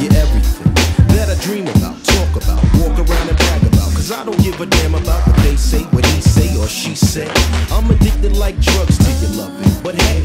You're everything that I dream about, talk about, walk around and brag about. Cause I don't give a damn about what they say, what he say or she say. I'm addicted like drugs to your loving. But hey,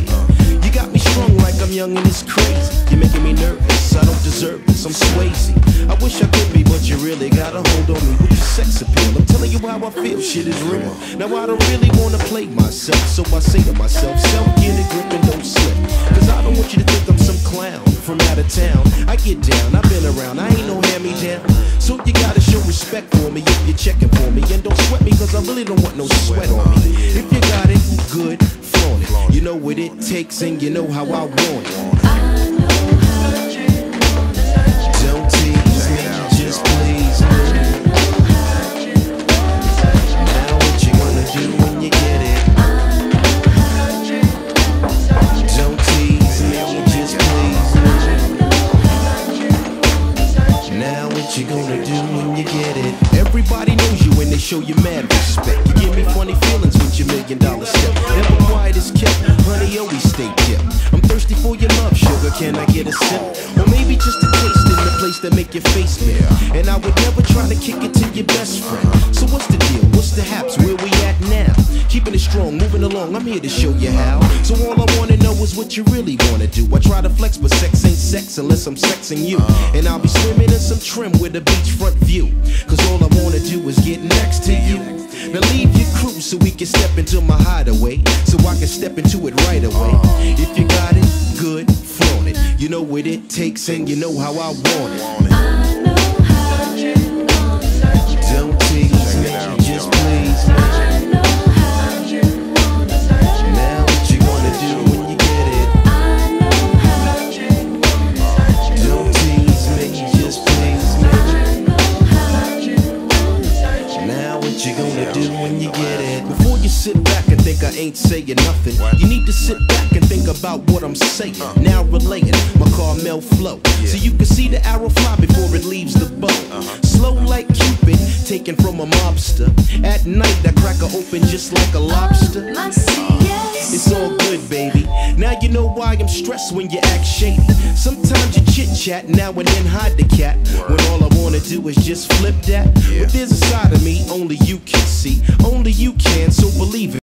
you got me strung like I'm young and it's crazy. You're making me nervous, I don't deserve this, I'm Swayze. I wish I could be, but you really got a hold on me with your sex appeal. I'm telling you how I feel, shit is real. Now I don't really wanna play myself, so I say to myself, self, get a grip and don't slip. Cause I don't want you to think I'm some clown from out of town. I get down, I've been around, I ain't no hand-me-down. So you gotta show respect for me if you're checking for me. And don't sweat me, cause I really don't want no sweat on me. If you got it, good, flaunt it. You know what it takes and you know how I want it. Don't tease me, just please me. Now what you gonna do when you get it? Don't tease me, just please me. Now what you gonna do when you get it? Everybody knows you when they show you mad respect. You give me funny feelings with your $1,000,000 step. Never quiet is kept, honey, always stay kept. I'm thirsty for your love, sugar, can I get a sip? Or maybe just a taste in the place that make your face bare. And I would never try to kick it to your best friend. So what's the deal, what's the haps, where we at now? Keeping it strong, moving along, I'm here to show you how. So all I wanna know is what you really wanna do. I try to flex, but sex ain't sex unless I'm sexing you. And I'll be swimming in some trim with a beachfront view. Cause all I wanna do is get next to you. Now leave your crew so we can step into my hideaway, so I can step into it right away. If you got it, good, flaunt it. You know what it takes and you know how I want it. Don't tease me, just please me. Now what you gonna do when you get it? Don't tease me, just please me. Now what you gonna do when you get it? Before you sit back and think I ain't saying nothing, you need to sit back and think about what I'm saying. Now relating my Carmel flow, so you can see the arrow fly before it leaves the bow. Slow like Cupid, taken from a mobster. At night I crack her open just like a lobster. It's all good, baby. Now you know why I'm stressed when you act shady. Sometimes you chit chat, now and then hide the cat. When all I wanna do is just flip that. But there's a side of me only you can see, only you can, so believe it.